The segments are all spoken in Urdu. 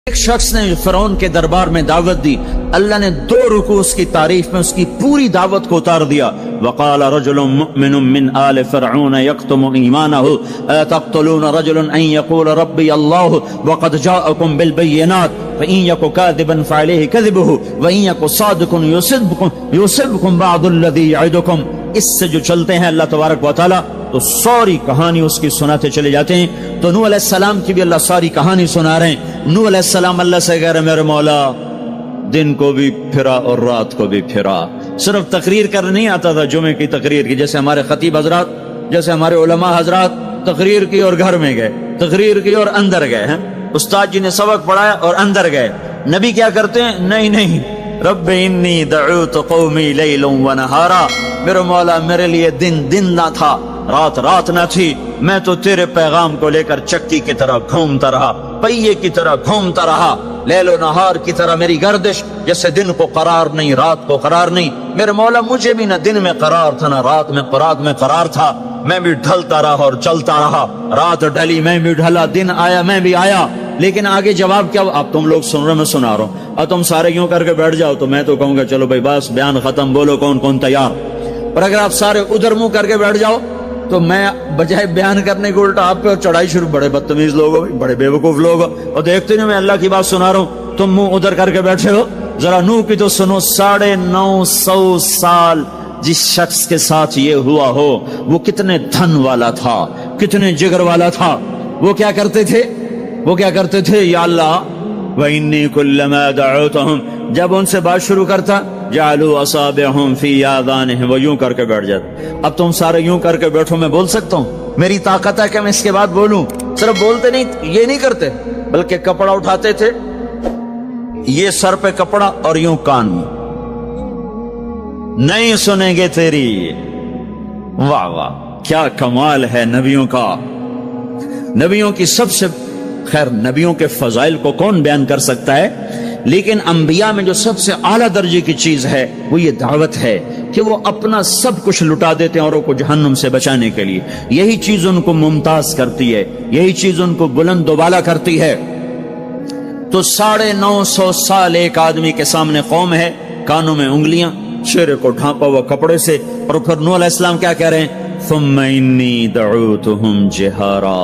ایک شخص نے فرعون کے دربار میں دعوت دی، اللہ نے 2 رکوع اس کی تعریف میں اس کی پوری دعوت کو اتار دیا۔ وقال رجل مؤمن من آل فرعون يكتم ایمانه اتقتلون رجلا ان يقول ربي الله وقد جاءكم بالبينات فإن يك كاذبا فعليه كذبه وإن يك صادقا يصبكم بعض الذي يعدكم۔ اس سے جو چلتے ہیں اللہ تبارک و تعالی تو ساری کہانی اس کی سناتے چلے جاتے ہیں۔ تو نوح علیہ السلام کی بھی اللہ ساری کہانی سنا رہے ہیں۔ نوح علیہ السلام اللہ سے کہہ رہے میرے مولا دن کو بھی پھرا اور رات کو بھی پھرا۔ صرف تقریر کر نہیں آتا تھا جمعے کی تقریر کی، جیسے ہمارے خطیب حضرات، جیسے ہمارے علماء حضرات تقریر کی اور گھر میں گئے، تقریر کی اور اندر گئے ہیں، استاد جی نے سبق پڑھایا اور اندر گئے۔ نبی کیا کرتے ہیں؟ نہیں، رب انی دعوت قومی لیلا ونہارا، میرے مولا میرے لیے دن نہ تھا، رات نہ تھی، میں تو تیرے پیغام کو لے کر چکی کی طرح گھومتا رہا، پہیے کی طرح گھومتا رہا، لیل و نہار کی طرح میری گردش، جیسے دن کو قرار نہیں رات کو قرار نہیں۔ میرے مولا مجھے بھی نہ دن میں قرار تھا نہ رات میں قرار تھا، میں بھی ڈھلتا رہا اور چلتا رہا، رات ڈھلی میں بھی ڈھلا، دن آیا میں بھی آیا۔ لیکن آگے جواب کیا؟ اب تم لوگ سن رہے میں سنا رہا ہوں، اب تم سارے یوں کر کے بیٹھ جاؤ تو میں تو کہوں گا چلو بھائی بس بیان ختم، بولو کون تیار۔ اور اگر آپ سارے ادھر منہ کر کے بیٹھ جاؤ تو میں بجائے بیان کرنے کو الٹا آپ پہ چڑھائی شروع۔ بڑے بدتمیز لوگ ہو، بڑے بیوقوف لوگ ہو، اور دیکھتے نہیں میں اللہ کی بات سنا رہا ہوں، تم منہ ادھر کر کے بیٹھے ہو۔ ذرا نوح کی تو سنو، 950 سال جس شخص کے ساتھ یہ ہوا ہو وہ کتنے دھن والا تھا، کتنے جگر والا تھا۔ وہ کیا کرتے تھے؟ یا اللہ وَإِنِّي كُلَّمَا دَعَوْتُهُمْ، جب ان سے بات شروع کرتا جعلوا اصابعهم في آذانهم، وہ یوں کر کے بیٹھ جاتے۔ اب تم سارے یوں کر کے بیٹھو، میں بول سکتا ہوں؟ میری طاقت ہے کہ میں اس کے بعد بولوں؟ صرف بولتے نہیں، یہ نہیں کرتے، بلکہ کپڑا اٹھاتے تھے، یہ سر پہ کپڑا اور یوں کان میں، نہیں سنیں گے تیری۔ واہ واہ کیا کمال ہے نبیوں کا، نبیوں کی سب سے، خیر نبیوں کے فضائل کو کون بیان کر سکتا ہے، لیکن انبیاء میں جو سب سے اعلیٰ درجے کی چیز ہے وہ یہ دعوت ہے کہ وہ اپنا سب کچھ لٹا دیتے ہیں اوروں کو جہنم سے بچانے کے لیے۔ یہی چیز ان کو ممتاز کرتی ہے، یہی چیز ان کو بلند و بالا کرتی ہے۔ تو 950 سال ایک آدمی کے سامنے قوم ہے، کانوں میں انگلیاں، چہرے کو ڈھانپا ہوا کپڑے سے، اور پھر نوح علیہ السلام کیا کہہ رہے ہیں؟ ثم انی دعوتهم جہارا،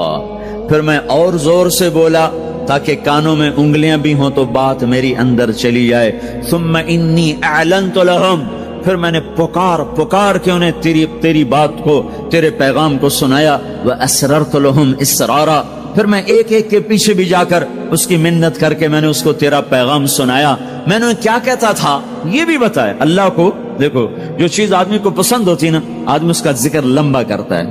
پھر میں اور زور سے بولا تاکہ کانوں میں انگلیاں بھی ہوں تو بات میری اندر چلی جائے۔ ثم انی اعلنت لهم، پھر میں نے پکار کے انہیں تیری بات کو، تیرے پیغام کو سنایا۔ واسررت لهم اسرارا، پھر میں ایک کے پیچھے بھی جا کر اس کی منت کر کے میں نے اس کو تیرا پیغام سنایا۔ میں نے کیا کہتا تھا یہ بھی بتایا اللہ کو۔ دیکھو جو چیز آدمی کو پسند ہوتی ہے نا، آدمی اس کا ذکر لمبا کرتا ہے۔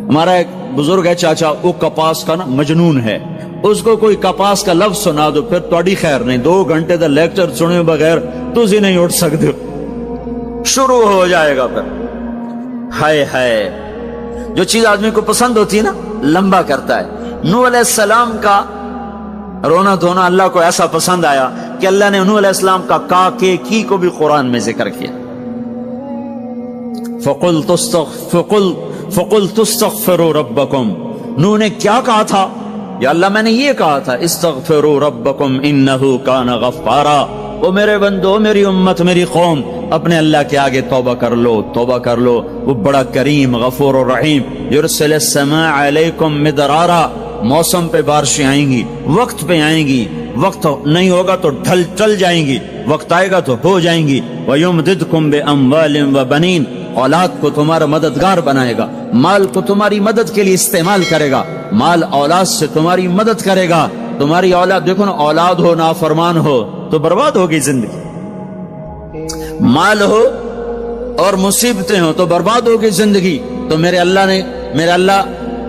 ہمارا ایک بزرگ ہے چاچا، وہ کپاس کا نا مجنون ہے، اس کو کوئی کپاس کا لفظ سنا دو پھر توڑی خیر نہیں، 2 گھنٹے تک لیکچر سنے بغیر تجھے نہیں اٹھ سکتے، شروع ہو جائے گا پھر۔ ہائے جو چیز آدمی کو پسند ہوتی ہے نا لمبا کرتا ہے۔ نوح علیہ السلام کا رونا دھونا اللہ کو ایسا پسند آیا کہ اللہ نے نوح علیہ السلام کا کا کے کی کو بھی قرآن میں ذکر کیا۔ فَقُلْتُ اسْتَغْفِرُوا رَبَّكُمْ، نوح نے کیا کہا تھا؟ یا اللہ میں نے یہ کہا تھا استغفروا ربکم انہ کان غفارا، او میرے بندو، میری امت، میری قوم، اپنے اللہ کے آگے توبہ کر لو، وہ بڑا کریم غفور و رحیم۔ یرسل السماء علیکم مدرارا، موسم پہ بارشیں آئیں گی، وقت پہ آئیں گی، وقت نہیں ہوگا تو ٹل جائیں گی، وقت آئے گا تو ہو جائیں گی۔ وَيُمْدِدْكُمْ بِأَمْوَالٍ وَبَنِينَ، اولاد کو تمہارا مددگار بنائے گا، مال کو تمہاری مدد کے لیے استعمال کرے گا، مال اولاد سے تمہاری مدد کرے گا۔ تمہاری اولاد، دیکھو نا، اولاد ہو نافرمان ہو تو برباد ہوگی زندگی، مال ہو اور مصیبتیں ہو تو برباد ہوگی زندگی۔ تو میرے اللہ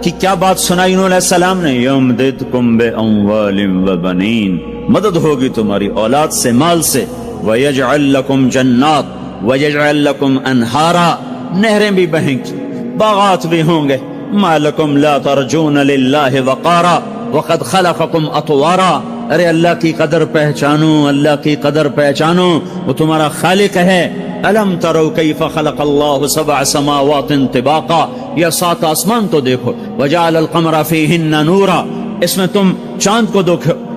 کی کیا بات سنائی نوح علیہ السلام نے؟ یمددکم باموال وبنین، مدد ہوگی تمہاری اولاد سے، مال سے۔ ویجعل لکم جنات ویجعل لکم انہارا، نہریں بھی بہیں گی، باغات بھی ہوں گے۔ ما لکم لا ترجون للہ وقارا وقد خلقکم اطوارا، ارے اللہ کی قدر پہچانو، اللہ کی قدر پہچانو، وہ تمہارا خالق ہے۔ الم تروا کیف خلق اللہ 7 سماوات طباقا، یہ 7 آسمان تو دیکھو۔ وجعل القمر فیہن نورا، اس میں تم چاند کو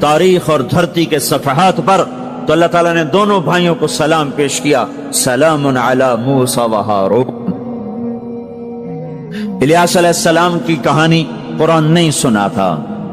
تاریخ اور دھرتی کے صفحات پر، تو اللہ تعالیٰ نے دونوں بھائیوں کو سلام پیش کیا، سلام علی موسیٰ و ہارون۔ الیاس علیہ السلام کی کہانی قرآن نہیں سنا تھا،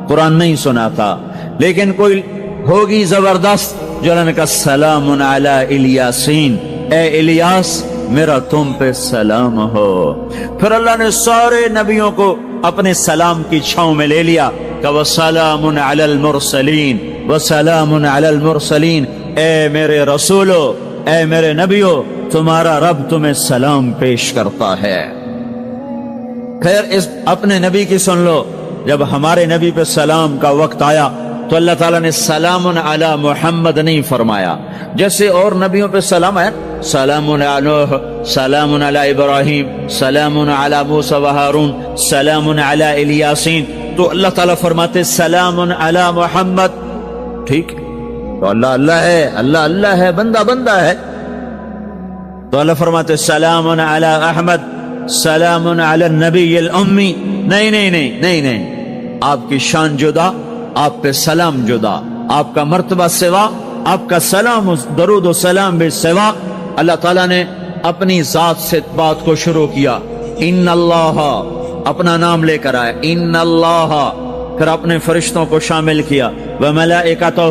قرآن نہیں سنا تھا، لیکن کوئی ہوگی زبردست جو اللہ نے کہا سلام علی الیاسین، اے الیاس میرا تم پہ سلام ہو۔ پھر اللہ نے سارے نبیوں کو اپنے سلام کی چھاؤں میں لے لیا کہ وَسَلَامٌ عَلَى الْمُرْسَلِينَ وَسَلَامٌ عَلَى الْمُرْسَلِينَ، اے میرے رسولو، اے میرے نبیو، تمہارا رب تمہیں سلام پیش کرتا ہے۔ خیر، اس اپنے نبی کی سن لو، جب ہمارے نبی پہ سلام کا وقت آیا تو اللہ تعالیٰ نے سلام علی محمد نہیں فرمایا، جیسے اور نبیوں پہ سلام ہے، سلام علی نوح، سلام علی ابراہیم، سلام علی موسیٰ و ہارون، سلام علی الیاسین، تو اللہ تعالیٰ فرماتے سلام علی محمد۔ ٹھیک، تو اللہ اللہ ہے، اللہ اللہ ہے، بندہ بندہ ہے، تو اللہ فرماتے سلام علی احمد، سلام علی النبی الامی۔ نہیں نہیں نہیں نہیں نہیں، آپ کی شان جدا، آپ پہ سلام جدا، آپ کا مرتبہ سوا، آپ کا سلام درود و سلام بھی سوا۔ اللہ تعالیٰ نے اپنی ذات سے بات کو شروع کیا، ان اللہ، اپنا نام لے کر آئے، ان اللہ، پھر اپنے فرشتوں کو شامل کیا، وملائکتہ،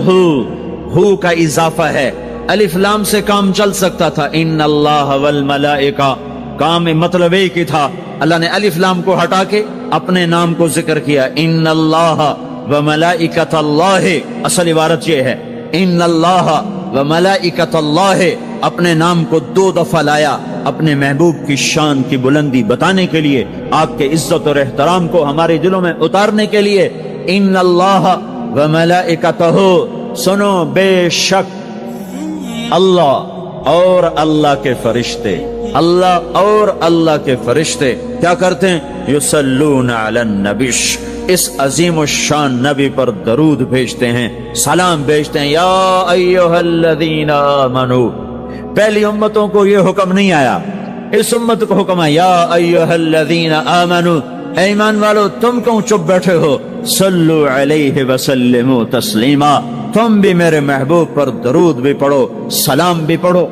ہو کا اضافہ ہے، الف لام سے کام چل سکتا تھا، ان اللہ والملائکہ، کام مطلب ایک ہی تھا، اللہ نے الف لام کو ہٹا کے اپنے نام کو ذکر کیا، ان اللہ وملائکۃ اللہ، اصل عبارت یہ ہے، ان اللہ وملائکۃ اللہ، اپنے نام کو 2 دفعہ لایا اپنے محبوب کی شان کی بلندی بتانے کے لیے، آپ کے عزت اور احترام کو ہمارے دلوں میں اتارنے کے لیے، ان اللہ وملائکتہ، سنو بے شک اللہ اور اللہ کے فرشتے، اللہ اور اللہ کے فرشتے کیا کرتے ہیں؟ یصلون علی النبی، اس عظیم الشان نبی پر درود بھیجتے ہیں، سلام بھیجتے ہیں، یا ایھا الذین آمنو۔ پہلی امتوں کو یہ حکم نہیں آیا، اس امت کو حکم ہے، یا ایھا الذین آمنو، اے ایمان والو تم کیوں چپ بیٹھے ہو، صلو علیہ وسلموا تسلیما، تم بھی میرے محبوب پر درود بھی پڑھو، سلام بھی پڑھو۔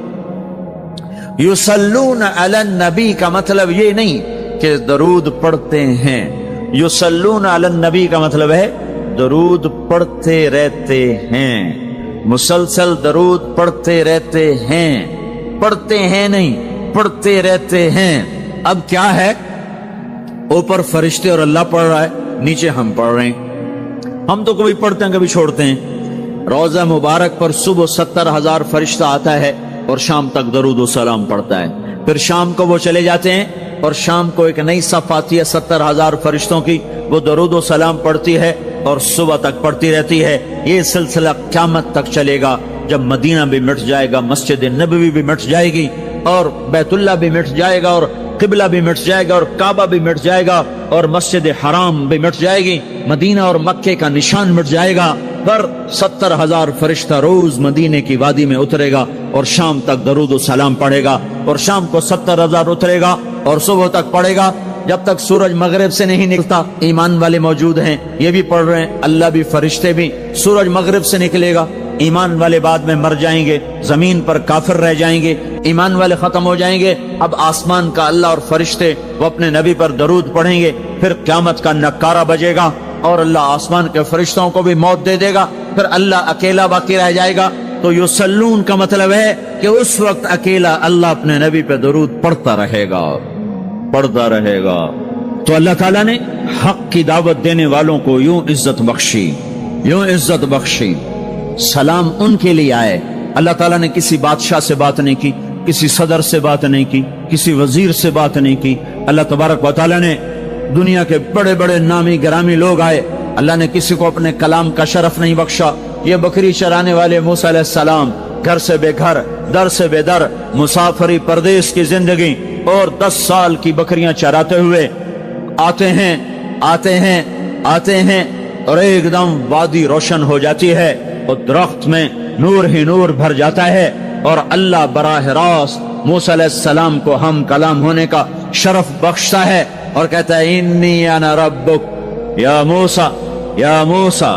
یصلون علی النبی کا مطلب یہ نہیں کہ درود پڑھتے ہیں، یصلون علی النبی کا مطلب ہے درود پڑھتے رہتے ہیں، مسلسل درود پڑھتے رہتے ہیں، پڑھتے ہیں نہیں، پڑھتے رہتے ہیں۔ اب کیا ہے، اوپر فرشتے اور اللہ پڑھ رہا ہے، نیچے ہم پڑھ رہے ہیں، ہم تو کبھی پڑھتے ہیں کبھی چھوڑتے ہیں۔ روزہ مبارک پر صبح 70,000 فرشتہ آتا ہے اور شام تک درود و سلام پڑھتا ہے، پھر شام کو وہ چلے جاتے ہیں اور شام کو ایک نئی صف آتی ہے 70,000 فرشتوں کی، وہ درود و سلام پڑھتی ہے اور صبح تک پڑھتی رہتی ہے۔ یہ سلسلہ قیامت تک چلے گا، جب مدینہ بھی مٹ جائے گا، مسجد نبوی بھی مٹ جائے گی، اور بیت اللہ بھی مٹ جائے گا، اور قبلہ بھی مٹ جائے گا، اور کعبہ بھی مٹ جائے گا، اور مسجد حرام بھی مٹ جائے گی، مدینہ اور مکے کا نشان مٹ جائے گا، پر 70,000 فرشتہ روز مدینے کی وادی میں اترے گا اور شام تک درود و سلام پڑھے گا، اور شام کو 70,000 اترے گا اور صبح تک پڑھے گا، جب تک سورج مغرب سے نہیں نکلتا۔ ایمان والے موجود ہیں، یہ بھی پڑھ رہے ہیں، اللہ بھی فرشتے بھی۔ سورج مغرب سے نکلے گا، ایمان والے بعد میں مر جائیں گے، زمین پر کافر رہ جائیں گے، ایمان والے ختم ہو جائیں گے، اب آسمان کا اللہ اور فرشتے وہ اپنے نبی پر درود پڑھیں گے، پھر قیامت کا نکارہ بجے گا اور اللہ آسمان کے فرشتوں کو بھی موت دے دے گا، پھر اللہ اکیلا باقی رہ جائے گا۔ تو یصلون کا مطلب ہے کہ اس وقت اکیلا اللہ اپنے نبی پہ درود پڑھتا رہے گا، پڑھتا رہے گا۔ تو اللہ تعالیٰ نے حق کی دعوت دینے والوں کو یوں عزت بخشی، یوں عزت بخشی۔ سلام ان کے لیے آئے، اللہ تعالیٰ نے کسی بادشاہ سے بات نہیں کی، کسی صدر سے بات نہیں کی، کسی وزیر سے بات نہیں کی، اللہ تبارک و تعالیٰ نے دنیا کے بڑے بڑے نامی گرامی لوگ آئے، اللہ نے کسی کو اپنے کلام کا شرف نہیں بخشا۔ یہ بکری چرانے والے موسیٰ علیہ السلام گھر سے بے گھر، در سے بے در، مسافری پردیس کی زندگی، اور 10 سال کی بکریاں چراتے ہوئے آتے ہیں آتے ہیں آتے ہیں، اور ایک دم وادی روشن ہو جاتی ہے اور درخت میں نور ہی نور بھر جاتا ہے، اور اللہ براہ راست موسیٰ علیہ السلام کو ہم کلام ہونے کا شرف بخشتا ہے اور کہتا ہے انی انا ربک یا موسیٰ، یا موسیٰ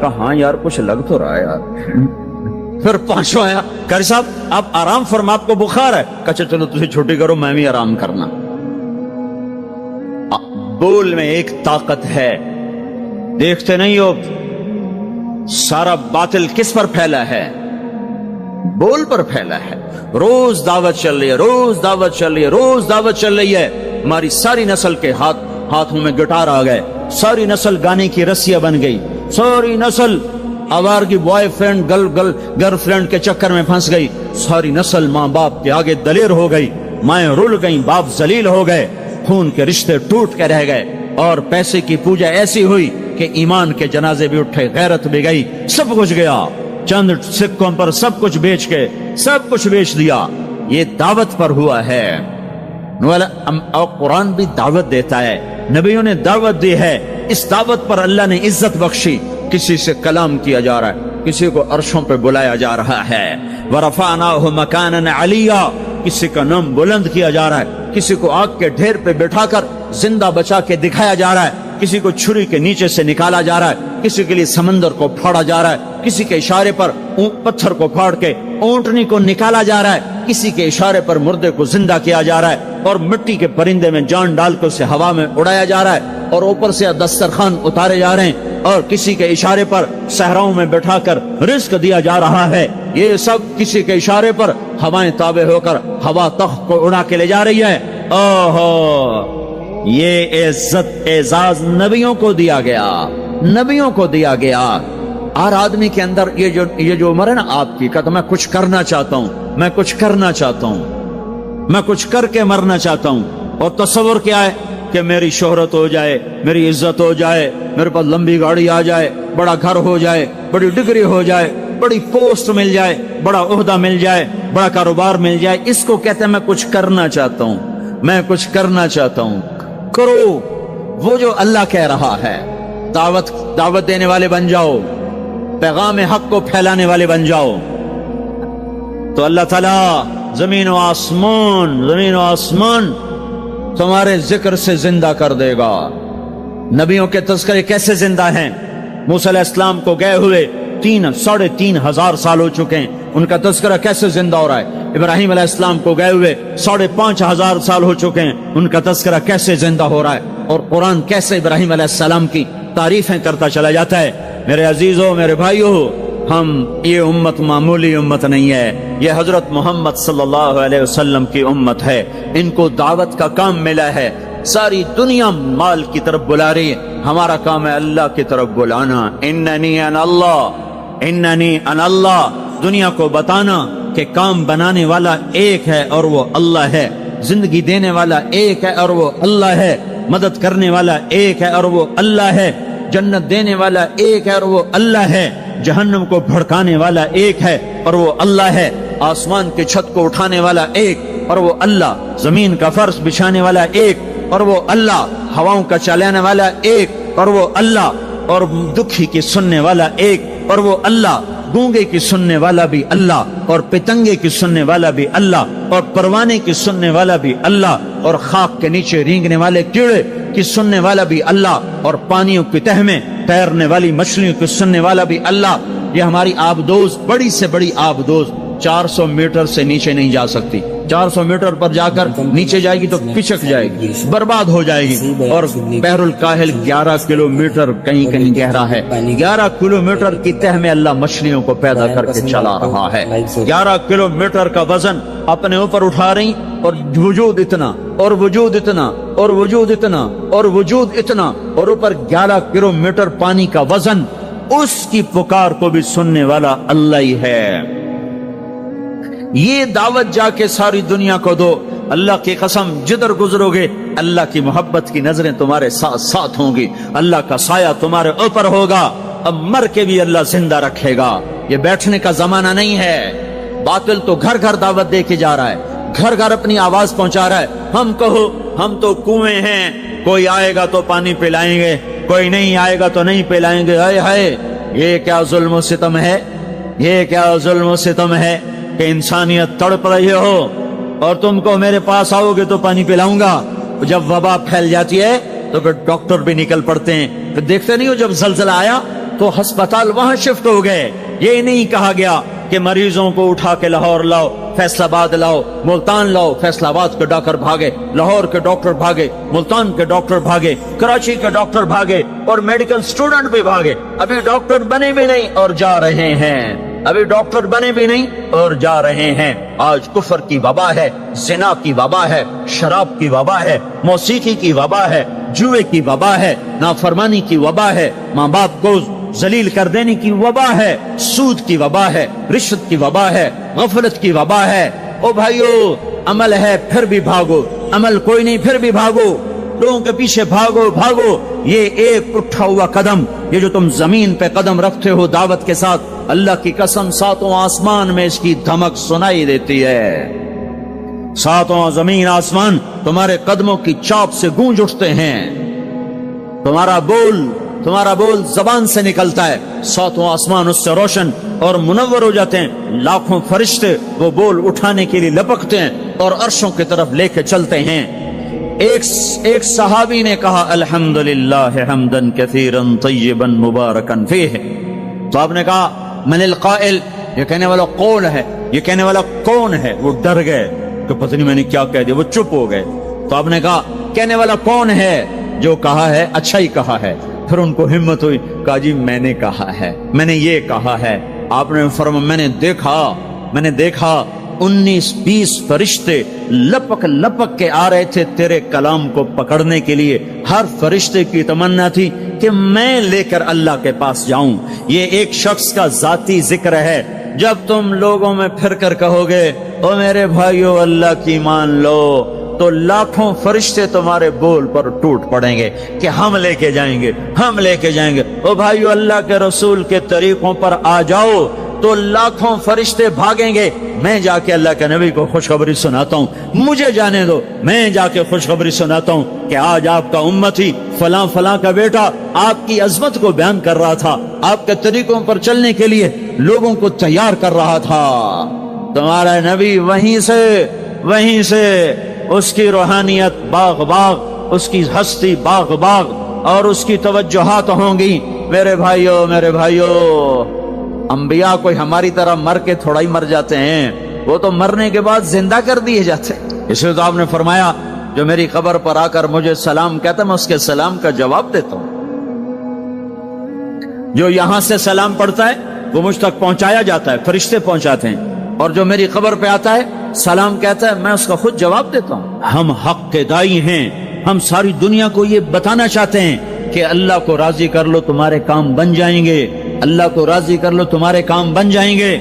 کہا ہاں یار کچھ لگ تو رہا ہے یار۔ پھر پانچواں آیا، قاری صاحب آپ آرام فرما، آپ کو بخار ہے؟ کہا چلو تجھے چھٹی کرو، میں بھی آرام کرنا۔ بول میں ایک طاقت ہے، دیکھتے نہیں ہو سارا باطل کس پر پھیلا ہے؟ بول پر پھیلا ہے۔ روز دعوت چل رہی ہے، روز دعوت چل رہی ہے، روز دعوت چل رہی ہے۔ ہماری ساری نسل کے ہاتھوں میں گٹار آ گئے، ساری نسل گانے کی رسیاں بن گئی، ساری نسل آوارگی بوائے فرینڈ گرل فرینڈ کے چکر میں پھنس گئی، ساری نسل ماں باپ کے آگے دلیر ہو گئی، مائیں رول گئیں، باپ ذلیل ہو گئے، خون کے رشتے ٹوٹ کے رہ گئے، اور پیسے کی پوجا ایسی ہوئی کہ ایمان کے جنازے بھی اٹھے، غیرت بھی گئی، سب کچھ گیا، چند سکوں پر سب کچھ بیچ کے سب کچھ بیچ دیا۔ یہ دعوت پر ہوا ہے۔ اور قرآن بھی دعوت دیتا ہے، نبیوں نے دعوت دی ہے، اس دعوت پر اللہ نے عزت بخشی۔ کسی سے کلام کیا جا رہا ہے، کسی کو عرشوں پہ بلایا جا رہا ہے، وَرَفَعْنَاهُ مَكَانًا عَلِيًّا، کسی کا نام بلند کیا جا رہا ہے، کسی کو آگ کے ڈھیر پہ بٹھا کر زندہ بچا کے دکھایا جا رہا ہے، کسی کو چھری کے نیچے سے نکالا جا رہا ہے، کسی کے لیے سمندر کو پھاڑا جا رہا ہے، کسی کے اشارے پر پتھر کو پھاڑ کے اونٹنی کو نکالا جا رہا ہے، کسی کے اشارے پر مردے کو زندہ کیا جا رہا ہے، اور مٹی کے پرندے میں جان ڈال کے اسے ہوا میں اڑایا جا رہا ہے، اور اوپر سے دسترخوان اتارے جا رہے ہیں، اور کسی کے اشارے پر صحراؤں میں بٹھا کر رزق دیا جا رہا ہے۔ یہ سب کسی کے اشارے پر ہوائیں تابع ہو کر ہوا تخت کو اڑا کے لے جا رہی ہے۔ اوہو، یہ عزت اعزاز نبیوں کو دیا گیا، نبیوں کو دیا گیا۔ ہر آدمی کے اندر یہ جو عمر ہے نا آپ کی، کہتا میں کچھ کرنا چاہتا ہوں، میں کچھ کرنا چاہتا ہوں، میں کچھ کر کے مرنا چاہتا ہوں۔ اور تصور کیا ہے کہ میری شہرت ہو جائے، میری عزت ہو جائے، میرے پاس لمبی گاڑی آ جائے، بڑا گھر ہو جائے، بڑی ڈگری ہو جائے، بڑی پوسٹ مل جائے، بڑا عہدہ مل جائے، بڑا کاروبار مل جائے، اس کو کہتے ہیں میں کچھ کرنا چاہتا ہوں، میں کچھ کرنا چاہتا ہوں۔ کرو وہ جو اللہ کہہ رہا ہے، دعوت دینے والے بن جاؤ، پیغام حق کو پھیلانے والے بن جاؤ، تو اللہ تعالیٰ زمین و آسمان تمہارے ذکر سے زندہ کر دے گا۔ نبیوں کے تذکرے کیسے زندہ ہیں؟ موسیٰ علیہ السلام کو گئے ہوئے 3,500 سال ہو چکے ہیں، ان کا تذکرہ کیسے زندہ ہو رہا ہے؟ ابراہیم علیہ السلام کو گئے ہوئے 5,500 سال ہو چکے ہیں، ان کا تذکرہ کیسے زندہ ہو رہا ہے؟ اور قرآن کیسے ابراہیم علیہ السلام کی تعریفیں کرتا چلا جاتا ہے۔ میرے عزیزوں، میرے بھائیوں، یہ امت معمولی امت نہیں ہے، یہ حضرت محمد صلی اللہ علیہ وسلم کی امت ہے۔ ان کو دعوت کا کام ملا ہے، ساری دنیا مال کی طرف بلا رہی ہے، ہمارا کام ہے اللہ کی طرف بلانا۔ اننی انا اللہ، دنیا کو بتانا کہ کام بنانے والا ایک ہے اور وہ اللہ ہے، زندگی دینے والا ایک ہے اور وہ اللہ ہے، مدد کرنے والا ایک ہے اور وہ اللہ ہے، جنت دینے والا ایک ہے اور وہ اللہ ہے، جہنم کو بھڑکانے والا ایک ہے اور وہ اللہ ہے، آسمان کی چھت کو اٹھانے والا ایک اور وہ اللہ، زمین کا فرش بچھانے والا ایک اور وہ اللہ، ہواؤں کا چلانے والا ایک اور وہ اللہ، اور دکھی کی سننے والا ایک اور وہ اللہ، گونگے کی سننے والا بھی اللہ، اور پتنگے کی سننے والا بھی اللہ، اور پروانے کی سننے والا بھی اللہ، اور خاک کے نیچے رینگنے والے کیڑے کی سننے والا بھی اللہ، اور پانیوں کی تہ میں تیرنے والی مچھلیوں کی سننے والا بھی اللہ۔ یہ ہماری آبدوز، بڑی سے بڑی آبدوز 400 میٹر سے نیچے نہیں جا سکتی، 400 میٹر پر جا کر نیچے جائے گی تو پچک جائے گی، برباد ہو جائے گی۔ اور بحر الکاہل 11 کلومیٹر کہیں کہیں گہرا ہے، 11 کلومیٹر کی تہ میں اللہ مچھلیوں کو پیدا کر کے چلا رہا ہے۔ 11 کلومیٹر کا وزن اپنے اوپر اٹھا رہی، اور وجود اتنا اور وجود اتنا اور وجود اتنا اور وجود اتنا، اور اوپر 11 کلومیٹر پانی کا وزن، اس کی پکار کو بھی سننے والا اللہ ہی ہے۔ یہ دعوت جا کے ساری دنیا کو دو، اللہ کی قسم جدھر گزرو گے اللہ کی محبت کی نظریں تمہارے ساتھ ساتھ ہوں گی، اللہ کا سایہ تمہارے اوپر ہوگا، اب مر کے بھی اللہ زندہ رکھے گا۔ یہ بیٹھنے کا زمانہ نہیں ہے۔ باطل تو گھر گھر دعوت دے کے جا رہا ہے، گھر گھر اپنی آواز پہنچا رہا ہے، ہم کہو ہم تو کنویں ہیں، کوئی آئے گا تو پانی پلائیں گے، کوئی نہیں آئے گا تو نہیں پلائیں گے۔ ہائے ہائے، یہ کیا ظلم و ستم ہے، یہ کیا ظلم و ستم ہے کہ انسانیت تڑپ رہی ہو اور تم کو میرے پاس آؤ گے تو پانی پلاؤں گا۔ جب وبا پھیل جاتی ہے تو پھر ڈاکٹر بھی نکل پڑتے ہیں. پھر دیکھتے نہیں ہو جب زلزلہ آیا تو ہسپتال وہاں شفٹ ہو گئے. یہ نہیں کہا گیا کہ مریضوں کو اٹھا کے لاہور لاؤ, فیصل آباد لاؤ, ملتان لاؤ. فیصل آباد کے ڈاکٹر بھاگے, لاہور کے ڈاکٹر بھاگے, ملتان کے ڈاکٹر بھاگے, کراچی کے ڈاکٹر بھاگے, اور میڈیکل سٹوڈنٹ بھی بھاگے. ابھی ڈاکٹر بنے بھی نہیں اور جا رہے ہیں. ابھی ڈاکٹر بنے بھی نہیں اور جا رہے ہیں. آج کفر کی وبا ہے, زنا کی وبا ہے, شراب کی وبا ہے, موسیقی کی وبا ہے, جوئے کی وبا ہے, نافرمانی کی وبا ہے, ماں باپ کو ذلیل کر دینے کی وبا ہے, سود کی وبا ہے, رشوت کی وبا ہے, غفلت کی وبا ہے. او بھائیو, عمل ہے پھر بھی بھاگو, عمل کوئی نہیں پھر بھی بھاگو, لوگوں کے پیچھے بھاگو بھاگو. یہ ایک اٹھا ہوا قدم, یہ جو تم زمین پہ قدم رکھتے ہو دعوت کے ساتھ, اللہ کی قسم ساتوں آسمان میں اس کی دھمک سنائی دیتی ہے. ساتوں زمین آسمان تمہارے قدموں کی چاپ سے گونج اٹھتے ہیں. تمہارا بول زبان سے نکلتا ہے, ساتوں آسمان اس سے روشن اور منور ہو جاتے ہیں. لاکھوں فرشتے وہ بول اٹھانے کے لیے لپکتے ہیں اور عرشوں کی طرف لے کے چلتے ہیں. ایک صحابی نے کہا الحمدللہ حمدن کثیرا طیبا مبارکا فیہ. تو آپ نے کہا من القائل, یہ کہنے والا کون ہے, یہ کہنے والا کون ہے. وہ ڈر گئے کہ پتہ نہیں میں نے کیا کہہ دیا, وہ چپ ہو گئے. تو آپ نے کہا کہنے والا کون ہے, جو کہا ہے اچھا ہی کہا ہے. پھر ان کو ہمت ہوئی, کہا جی میں نے کہا ہے, میں نے یہ کہا ہے. آپ نے فرمایا میں نے دیکھا 19-20 فرشتے لپک لپک کے آ رہے تھے تیرے کلام کو پکڑنے کے لیے. ہر فرشتے کی تمنا تھی کہ میں لے کر اللہ کے پاس جاؤں. یہ ایک شخص کا ذاتی ذکر ہے. جب تم لوگوں میں پھر کر کہو گے او میرے بھائیو اللہ کی مان لو, تو لاکھوں فرشتے تمہارے بول پر ٹوٹ پڑیں گے کہ ہم لے کے جائیں گے, ہم لے کے جائیں گے. او بھائیو اللہ کے رسول کے طریقوں پر آ جاؤ تو لاکھوں فرشتے بھاگیں گے. میں جا کے اللہ کے نبی کو خوشخبری سناتا ہوں, مجھے جانے دو, میں جا کے خوشخبری سناتا ہوں کہ آج آپ کا امتی فلاں فلاں کا بیٹا آپ کی عظمت کو بیان کر رہا تھا, آپ کے طریقوں پر چلنے کے لیے لوگوں کو تیار کر رہا تھا. تمہارا نبی وہیں سے اس کی روحانیت باغ باغ, اس کی ہستی باغ باغ, اور اس کی توجہات ہوں گی. میرے بھائیو, انبیاء کوئی ہماری طرح مر کے تھوڑا ہی مر جاتے ہیں, وہ تو مرنے کے بعد زندہ کر دیے جاتے ہیں. اس لیے تو آپ نے فرمایا جو میری قبر پر آ کر مجھے سلام کہتا ہے میں اس کے سلام کا جواب دیتا ہوں. جو یہاں سے سلام پڑھتا ہے وہ مجھ تک پہنچایا جاتا ہے, فرشتے پہنچاتے ہیں, اور جو میری قبر پہ آتا ہے سلام کہتا ہے میں اس کا خود جواب دیتا ہوں. ہم حق کے دائی ہیں, ہم ساری دنیا کو یہ بتانا چاہتے ہیں کہ اللہ کو راضی کر لو تمہارے کام بن جائیں گے, اللہ کو راضی کر لو تمہارے کام بن جائیں گے.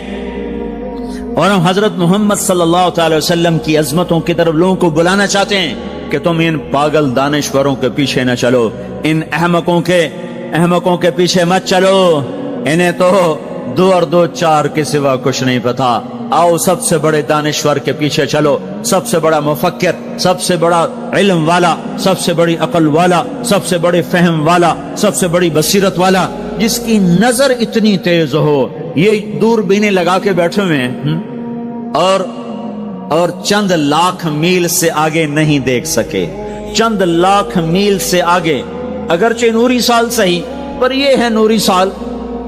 اور ہم حضرت محمد صلی اللہ تعالی وسلم کی عظمتوں کی طرف لوگوں کو بلانا چاہتے ہیں کہ تم ان پاگل دانشوروں کے پیچھے نہ چلو, ان احمقوں کے پیچھے مت چلو, انہیں تو 2 اور 2 4 کے سوا کچھ نہیں پتا. آؤ سب سے بڑے دانشور کے پیچھے چلو, سب سے بڑا مفکر, سب سے بڑا علم والا, سب سے بڑی عقل والا, سب سے بڑے فہم والا, سب سے بڑی بصیرت والا, جس کی نظر اتنی تیز ہو. یہ دوربینیں لگا کے بیٹھے ہوئے ہیں اور چند لاکھ میل سے آگے نہیں دیکھ سکے, چند لاکھ میل سے آگے, اگرچہ نوری سال صحیح پر یہ ہے نوری سال,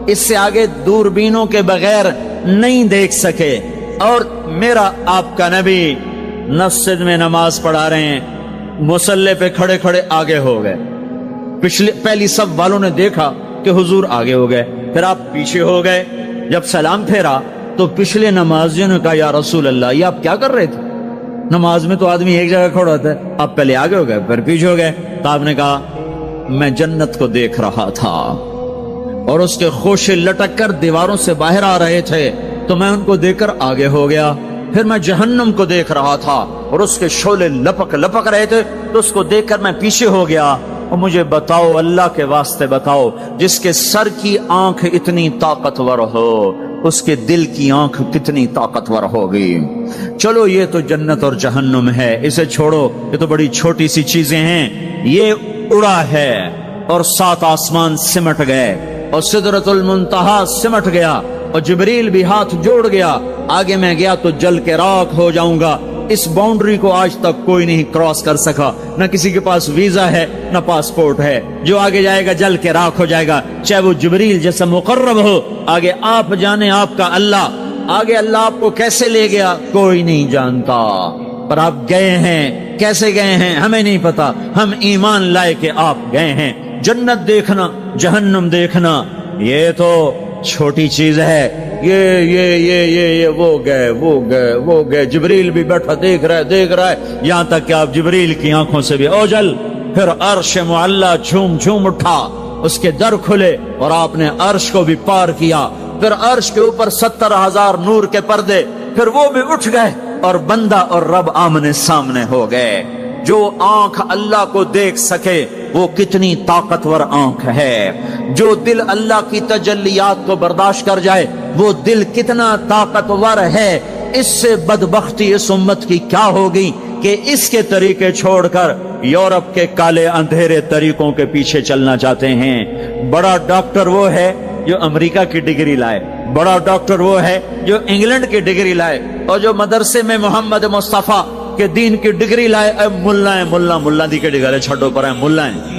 اس سے آگے دوربینوں کے بغیر نہیں دیکھ سکے. اور میرا آپ کا نبی مسجد میں نماز پڑھا رہے ہیں, مصلی پہ کھڑے کھڑے آگے ہو گئے. پہلی صف والوں نے دیکھا کہ حضور آگے ہو گئے, پھر آپ پیچھے ہو گئے. جب سلام پھیرا تو پچھلے نمازیوں نے کہا یا رسول اللہ یہ آپ کیا کر رہے تھے, نماز میں تو آدمی ایک جگہ کھڑا ہوتا ہے, آپ پہلے آگے ہو گئے پھر پیچھے ہو گئے. تو آپ نے کہا میں جنت کو دیکھ رہا تھا اور اس کے خوشے لٹک کر دیواروں سے باہر آ رہے تھے, تو میں ان کو دیکھ کر آگے ہو گیا. پھر میں جہنم کو دیکھ رہا تھا اور اس کے شعلے لپک رہے تھے, تو اس کو دیکھ کر میں پیچھے ہو گیا. اور مجھے بتاؤ, اللہ کے واسطے بتاؤ, جس کے سر کی آنکھ اتنی طاقتور ہو اس کے دل کی آنکھ کتنی طاقتور ہوگی. چلو یہ تو جنت اور جہنم ہے, اسے چھوڑو, یہ تو بڑی چھوٹی سی چیزیں ہیں. یہ اڑا ہے اور 7 آسمان سمٹ گئے اور سدرۃ المنتہا سمٹ گیا اور جبریل بھی ہاتھ جوڑ گیا. آگے میں گیا تو جل کے راکھ ہو جاؤں گا, اس باؤنڈری کو آج تک کوئی نہیں کراس کر سکا، نہ کسی کے پاس ویزا ہے نہ پاسپورٹ ہے، جو آگے جائے گا جل کے راکھ ہو جائے گا، چاہے وہ جبریل جیسا مقرب ہو، آگے آپ جانے آپ کا اللہ، آگے اللہ آپ کو کیسے لے گیا کوئی نہیں جانتا، پر آپ گئے ہیں، کیسے گئے ہیں ہمیں نہیں پتا، ہم ایمان لائے کہ آپ گئے ہیں۔ جنت دیکھنا جہنم دیکھنا یہ تو چھوٹی چیز ہے، یہ وہ گئے، جبریل بھی بیٹھا دیکھ رہا ہے، یہاں تک کہ آپ جبریل کی آنکھوں سے بھی اوجل، پھر عرش معلا جھوم اٹھا، اس کے در کھلے اور آپ نے عرش کو بھی پار کیا، پھر عرش کے اوپر 70,000 نور کے پردے، پھر وہ بھی اٹھ گئے اور بندہ اور رب آمنے سامنے ہو گئے۔ جو آنکھ اللہ کو دیکھ سکے وہ کتنی طاقتور آنکھ ہے، جو دل اللہ کی تجلیات کو برداشت کر جائے وہ دل کتنا طاقتور ہے۔ اس سے بدبختی اس امت کی کیا ہوگی کہ اس کے طریقے چھوڑ کر یورپ کے کالے اندھیرے طریقوں کے پیچھے چلنا چاہتے ہیں۔ بڑا ڈاکٹر وہ ہے جو امریکہ کی ڈگری لائے، بڑا ڈاکٹر وہ ہے جو انگلینڈ کی ڈگری لائے، اور جو مدرسے میں محمد مصطفیٰ کے دین کی ڈگری لائے ملا دی کے ڈگرے چھٹوں پر ہیں ملا ہیں۔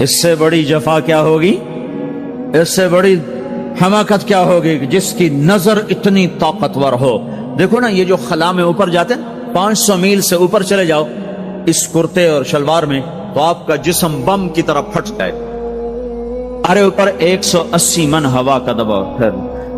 اس سے بڑی جفا کیا ہوگی، اس سے بڑی حماقت کیا ہوگی جس کی نظر اتنی طاقتور ہو۔ دیکھو نا یہ جو خلا میں اوپر جاتے ہیں 500 میل سے اوپر چلے جاؤ اس کرتے اور شلوار میں تو آپ کا جسم بم کی طرح پھٹ جائے۔ ہمارے اوپر 180 من ہوا کا دباؤ ہے،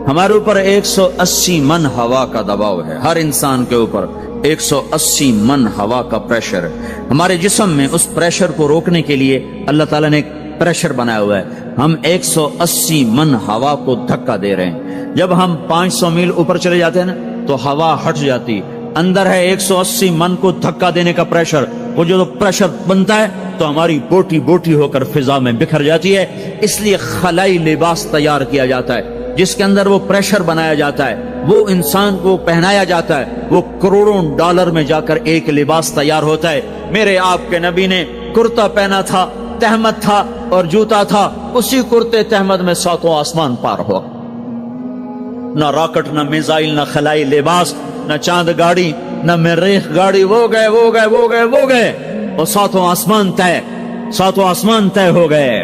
ہمارے اوپر 180 من ہوا کا دباؤ ہے، ہر انسان کے اوپر 180 من ہوا کا پریشر ہے۔ ہمارے جسم میں اس پریشر کو روکنے کے لیے اللہ تعالیٰ نے ایک پریشر بنایا ہوا ہے، ہم 180 من ہوا کو دھکا دے رہے ہیں۔ جب ہم 500 میل اوپر چلے جاتے ہیں نا تو ہوا ہٹ جاتی، اندر ہے 180 من کو دھکا دینے کا پریشر، وہ جو پریشر بنتا ہے تو ہماری بوٹی بوٹی ہو کر فضا میں بکھر جاتی ہے۔ اس لیے خلائی لباس تیار کیا جاتا ہے جس کے اندر وہ پریشر بنایا جاتا ہے، وہ انسان کو پہنایا جاتا ہے، وہ کروڑوں ڈالر میں جا کر ایک لباس تیار ہوتا ہے۔ میرے آپ کے نبی نے کرتا پہنا تھا، تہمت تھا اور جوتا تھا، اسی کرتے تہمت میں 7 آسمان پار ہوا، نہ راکٹ نہ میزائل نہ خلائی لباس نہ چاند گاڑی نہ مریخ گاڑی، وہ گئے اور 7 آسمان طے ہو گئے۔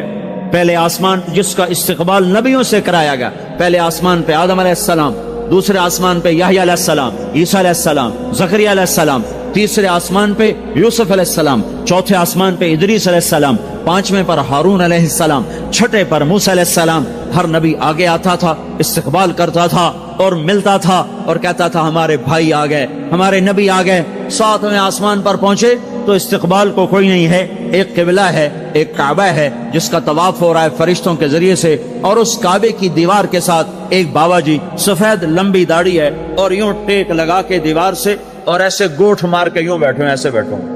پہلے آسمان جس کا استقبال نبیوں سے کرایا گیا، پہلے آسمان پہ آدم علیہ السلام، دوسرے آسمان پہ یحییٰ علیہ السلام، عیسیٰ علیہ السلام، زکریا علیہ السلام، تیسرے آسمان پہ یوسف علیہ السلام، چوتھے آسمان پہ ادریس علیہ السلام، 5ویں پر ہارون علیہ السلام، 6 پر موسیٰ علیہ السلام۔ ہر نبی آگے آتا تھا، استقبال کرتا تھا اور ملتا تھا اور کہتا تھا ہمارے بھائی آ گئے، ہمارے نبی آ گئے۔ 7ویں آسمان پر پہنچے تو استقبال کو کوئی نہیں ہے، ایک قبلہ ہے، ایک کعبہ ہے جس کا طواف ہو رہا ہے فرشتوں کے ذریعے سے، اور اس کعبے کی دیوار کے ساتھ ایک بابا جی سفید لمبی داڑھی ہے اور یوں ٹیک لگا کے دیوار سے اور ایسے گوٹھ مار کے یوں بیٹھے ہیں، ایسے بیٹھے ہیں،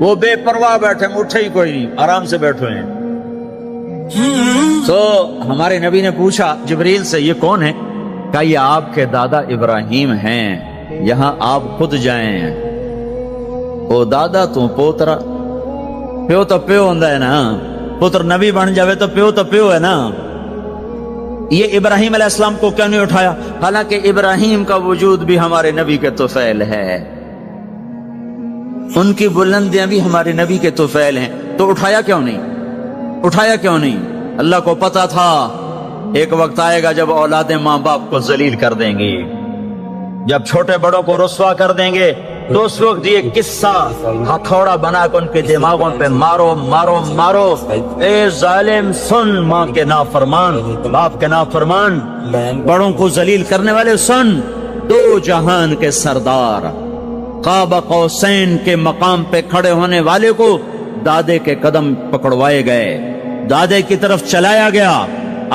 وہ بے پرواہ بیٹھے، اٹھے ہی کوئی نہیں، آرام سے بیٹھے ہیں۔ تو ہمارے نبی نے پوچھا جبریل سے یہ کون ہے؟ کہا یہ آپ کے دادا ابراہیم ہیں، یہاں آپ خود جائیں۔ او دادا تو پوترا، پیو تو پیو ہوندا ہے نا، پتر نبی بن جاوے تو پیو ہے نا۔ یہ ابراہیم علیہ السلام کو کیوں نہیں اٹھایا؟ حالانکہ ابراہیم کا وجود بھی ہمارے نبی کے طفیل ہے، ان کی بلندیاں بھی ہمارے نبی کے طفیل ہیں، تو اٹھایا کیوں نہیں؟ اللہ کو پتا تھا ایک وقت آئے گا جب اولادیں ماں باپ کو ذلیل کر دیں گی، جب چھوٹے بڑوں کو رسوا کر دیں گے، تو اس وقت یہ قصہ ہتھوڑا بنا کر ان کے دماغوں پہ مارو، اے ظالم سن، ماں کے نافرمان، باپ کے نافرمان، بڑوں کو ذلیل کرنے والے سن، 2 جہان کے سردار، قاب قوسین کے مقام پہ کھڑے ہونے والے کو دادے کے قدم پکڑوائے گئے، دادے کی طرف چلایا گیا،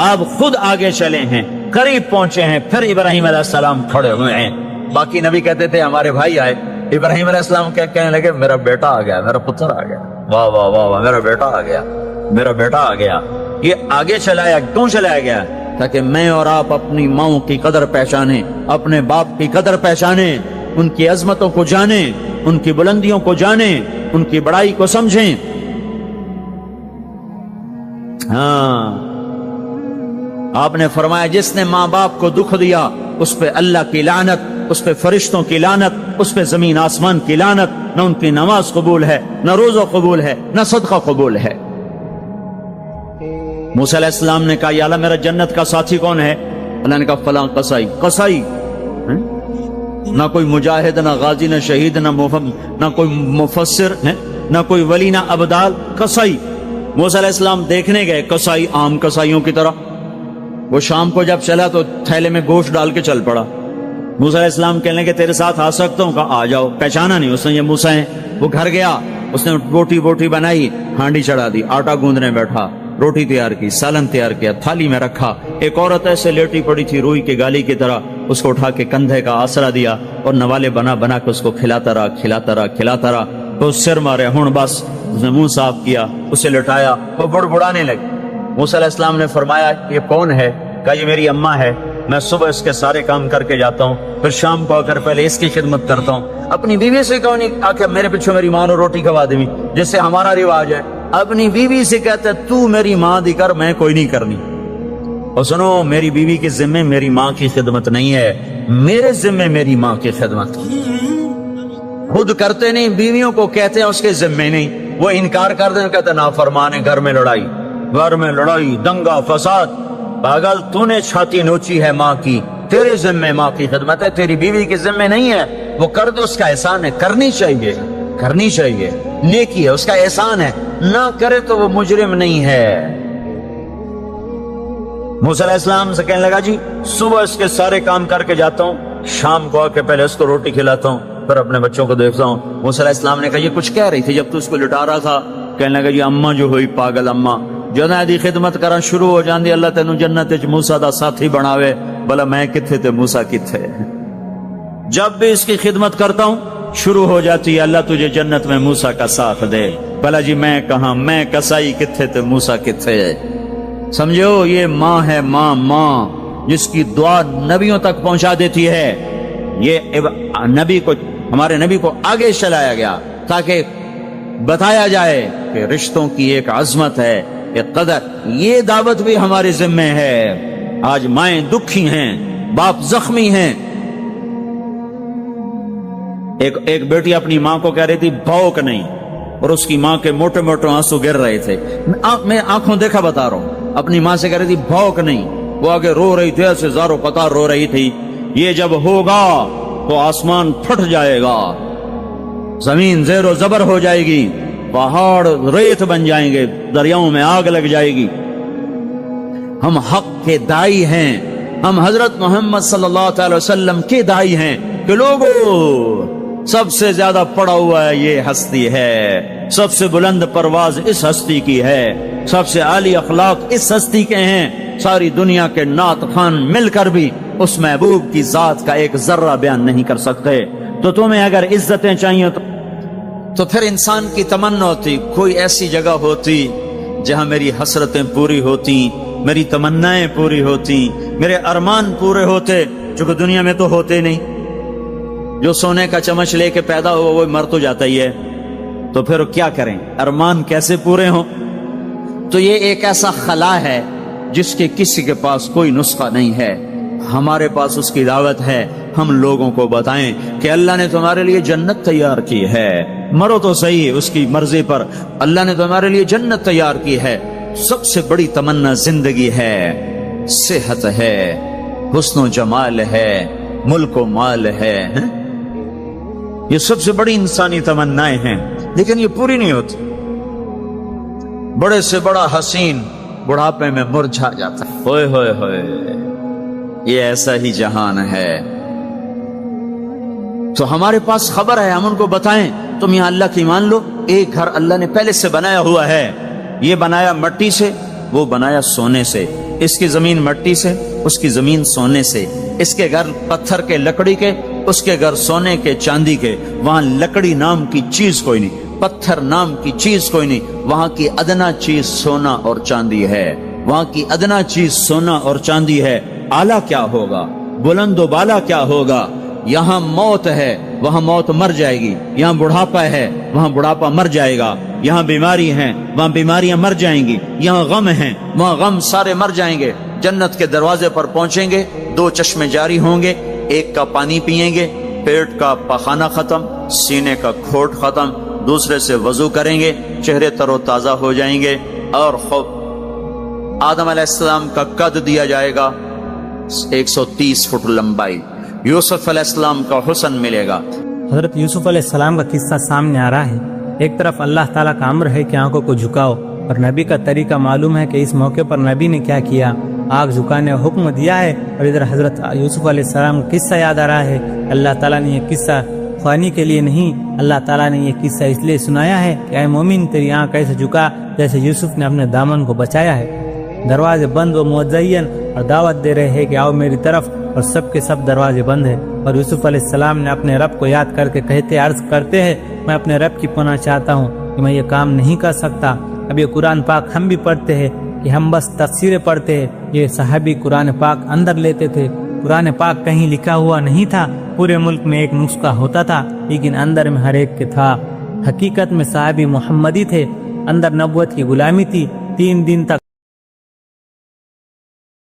آپ خود آگے چلے ہیں، قریب پہنچے ہیں، پھر ابراہیم علیہ السلام کھڑے ہوئے ہیں۔ باقی نبی کہتے تھے ہمارے بھائی آئے، ابراہیم علیہ السلام کہنے لگے میرا بیٹا آ گیا، میرا پتر آ گیا، واہ واہ واہ واہ، میرا بیٹا آ گیا۔ یہ آگے چلایا کیوں چلایا گیا؟ تاکہ میں اور آپ اپنی ماؤں کی قدر پہچانیں، اپنے باپ کی قدر پہچانیں، ان کی عظمتوں کو جانیں، ان کی بلندیوں کو جانیں، ان کی بڑائی کو سمجھیں۔ ہاں آپ نے فرمایا جس نے ماں باپ کو دکھ دیا اس پہ اللہ کی لعنت، اس پہ فرشتوں کی لعنت، اس پہ زمین آسمان کی لعنت، نہ ان کی نماز قبول ہے، نہ روزہ قبول ہے، نہ صدقہ قبول ہے۔ موسیٰ علیہ السلام نے کہا یا اللہ میرا جنت کا ساتھی کون ہے؟ اللہ نے کہا فلاں قصائی۔ قصائی نہ کوئی مجاہد، نہ غازی، نہ شہید، نہ کوئی مفسر ہے، نہ کوئی ولی، نہ ابدال، قصائی۔ موسیٰ علیہ السلام دیکھنے گئے، قصائی عام قصائیوں کی طرح۔ وہ شام کو جب چلا تو تھیلے میں گوشت ڈال کے چل پڑا۔ موسیٰ علیہ السلام کہنے لگے تیرے ساتھ آ سکتا ہوں؟ کہا آ جاؤ۔ پہچانا نہیں اس نے یہ موسیٰ ہیں۔ وہ گھر گیا، اس نے بوٹی بنائی، ہانڈی چڑھا دی، آٹا گوندنے بیٹھا، روٹی تیار کی، سالن تیار کیا، تھالی میں رکھا۔ ایک عورت ایسے لیٹی پڑی تھی روئی کے گالی کی طرح، اس کو اٹھا کے کندھے کا آسرا دیا اور نوالے بنا کے اس کو کھلاتا رہا۔ تو سر مارے، ہن بس اس نے منہ صاف کیا، اسے لٹایا، وہ بڑبڑانے لگی۔ موسیٰ علیہ السلام نے فرمایا یہ کون ہے؟ کہا یہ میری اماں ہے، میں صبح اس کے سارے کام کر کے جاتا ہوں، پھر شام کو آ کر پہلے اس کی خدمت کرتا ہوں۔ اپنی بیوی سے کہو نہیں آ کے میرے پیچھے میری ماں نے روٹی کھوا دی، جس سے ہمارا رواج ہے۔ اپنی بیوی سے کہتے تو میری ماں دی کر، میں کوئی نہیں کرنی۔ اور سنو، میری بیوی کے ذمے میری ماں کی خدمت نہیں ہے، میرے ذمے میری ماں کی خدمت۔ خود کرتے نہیں، بیویوں کو کہتے ہیں اس کے ذمے نہیں، وہ انکار کر دیں، کہتے نافرمان ہے، گھر میں لڑائی، دنگا فساد۔ پاگل، تو نے چھاتی نوچی ہے ماں کی، تیرے ذمے ماں کی خدمت ہے، تیری بیوی کے ذمے نہیں ہے۔ وہ کر دو، اس کا احسان ہے، کرنی چاہیے، نیکی ہے، اس کا احسان ہے، نہ کرے تو وہ مجرم نہیں ہے۔ موسیٰ علیہ السلام سے کہنے لگا جی صبح اس کے سارے کام کر کے جاتا ہوں، شام کو آ کے پہلے اس کو روٹی کھلاتا ہوں، پھر اپنے بچوں کو دیکھتا ہوں۔ موسیٰ علیہ السلام نے کہا یہ کچھ کہہ رہی تھی جب تو اس کو لٹا رہا تھا؟ کہنے لگا جی اماں جو ہوئی پاگل اماں، جدوں دی خدمت کرنا شروع ہو جاندی اللہ تینوں جنت وچ موسیٰ دا ساتھی بناوے، بھلا میں کتھے تے موسیٰ کتھے؟ جب بھی اس کی خدمت کرتا ہوں شروع ہو جاتی ہے اللہ تجھے جنت میں موسیٰ کا ساتھ دے، بھلا جی میں کہاں، میں کسائی کتھے تے موسیٰ کتھے؟ سمجھو یہ ماں ہے، ماں جس کی دعا نبیوں تک پہنچا دیتی ہے۔ یہ ہمارے نبی کو آگے چلایا گیا تاکہ بتایا جائے کہ رشتوں کی ایک عظمت ہے، ایک قدر۔ یہ دعوت بھی ہمارے ذمہ ہے۔ آج مائیں دکھی ہیں، باپ زخمی ہیں۔ ایک بیٹی اپنی ماں کو کہہ رہی تھی بھوک نہیں، اور اس کی ماں کے موٹے موٹے آنسو گر رہے تھے۔ میں آنکھوں دیکھا بتا رہا ہوں، اپنی ماں سے کہہ رہی تھی بھوک نہیں، وہ آگے رو رہی تھی، ایسے زاروں قطار رو رہی تھی۔ یہ جب ہوگا تو آسمان پھٹ جائے گا، زمین زیر و زبر ہو جائے گی، پہاڑ ریت بن جائیں گے، دریاؤں میں آگ لگ جائے گی۔ ہم حق کے دائی ہیں، ہم حضرت محمد صلی اللہ علیہ وسلم کے دائی ہیں کہ لوگوں سب سے زیادہ پڑا ہوا ہے یہ ہستی ہے، سب سے بلند پرواز اس ہستی کی ہے، سب سے عالی اخلاق اس ہستی کے ہیں۔ ساری دنیا کے نعت خوان مل کر بھی اس محبوب کی ذات کا ایک ذرہ بیان نہیں کر سکتے۔ تو تمہیں اگر عزتیں چاہیے تو پھر انسان کی تمنا ہوتی کوئی ایسی جگہ ہوتی جہاں میری حسرتیں پوری ہوتی، میری تمنائیں پوری ہوتی، میرے ارمان پورے ہوتے، جو کہ دنیا میں تو ہوتے نہیں۔ جو سونے کا چمچ لے کے پیدا ہوا وہ مر تو جاتا ہی ہے، تو پھر کیا کریں؟ ارمان کیسے پورے ہوں؟ تو یہ ایک ایسا خلا ہے جس کے کسی کے پاس کوئی نسخہ نہیں ہے، ہمارے پاس اس کی دعوت ہے۔ ہم لوگوں کو بتائیں کہ اللہ نے تمہارے لیے جنت تیار کی ہے، مرو تو صحیح اس کی مرضی پر، اللہ نے تمہارے لیے جنت تیار کی ہے۔ سب سے بڑی تمنا زندگی ہے، صحت ہے، حسن و جمال ہے، ملک و مال ہے، یہ سب سے بڑی انسانی تمنائیں ہیں، لیکن یہ پوری نہیں ہوتی۔ بڑے سے بڑا حسین بڑھاپے میں مرجھا جاتا ہے۔ ہوئے ہوئے ہوئے، یہ ایسا ہی جہان ہے۔ تو ہمارے پاس خبر ہے، ہم ان کو بتائیں تم یہاں اللہ کی مان لو، ایک گھر اللہ نے پہلے سے بنایا ہوا ہے، یہ بنایا مٹی سے، وہ بنایا سونے سے، اس کی زمین مٹی سے، اس کی زمین سونے سے، اس کے گھر پتھر کے لکڑی کے، اس کے گھر سونے کے چاندی کے، وہاں لکڑی نام کی چیز کوئی نہیں، پتھر نام کی چیز کوئی نہیں، وہاں کی ادنا چیز سونا اور چاندی ہے، وہاں کی ادنا چیز سونا اور چاندی ہے۔ اعلیٰ کیا ہوگا، بلند و بالا کیا ہوگا؟ یہاں موت ہے، وہاں موت مر جائے گی، یہاں بڑھاپا ہے، وہاں بڑھاپا مر جائے گا، یہاں بیماری ہیں وہاں بیماریاں مر جائیں گی، یہاں غم ہیں وہاں غم سارے مر جائیں گے۔ جنت کے دروازے پر پہنچیں گے، 2 چشمے جاری ہوں گے، ایک کا پانی پیئیں گے، پیٹ کا پخانہ ختم، سینے کا کھوٹ ختم، دوسرے سے وضو کریں گے، چہرے تر و تازہ ہو جائیں گے، اور خوب آدم علیہ السلام کا قد دیا جائے گا 130 فٹ لمبائی، یوسف علیہ السلام کا حسن ملے گا۔ حضرت یوسف علیہ السلام کا قصہ سامنے آ رہا ہے۔ ایک طرف اللہ تعالیٰ کا امر ہے کہ آنکھوں کو جھکاؤ، اور نبی کا طریقہ معلوم ہے کہ اس موقع پر نبی نے کیا کیا، آنکھ جھکانے کا حکم دیا ہے۔ اور ادھر حضرت یوسف علیہ السلام کا قصہ یاد آ رہا ہے۔ اللہ تعالیٰ نے یہ قصہ خوانی کے لیے نہیں، اللہ تعالیٰ نے یہ قصہ اس لیے سنایا ہے کہ اے مومن تیری آنکھ ایسے جھکا جیسے یوسف نے اپنے دامن کو بچایا ہے۔ دروازے بند و مزین اور دعوت دے رہے ہیں کہ آؤ میری طرف، اور سب کے سب دروازے بند ہیں۔ اور یوسف علیہ السلام نے اپنے رب کو یاد کر کے عرض کرتے ہیں، میں اپنے رب کی پناہ چاہتا ہوں کہ میں یہ کام نہیں کر سکتا۔ اب یہ قرآن پاک ہم بھی پڑھتے ہیں کہ ہم بس تفسیریں پڑھتے ہیں، یہ صحابی قرآن پاک اندر لیتے تھے۔ قرآن پاک کہیں لکھا ہوا نہیں تھا، پورے ملک میں ایک نسخہ ہوتا تھا لیکن اندر میں ہر ایک کے تھا۔ حقیقت میں صحابی محمدی تھے، اندر نبوت کی غلامی تھی۔ 3 دن تک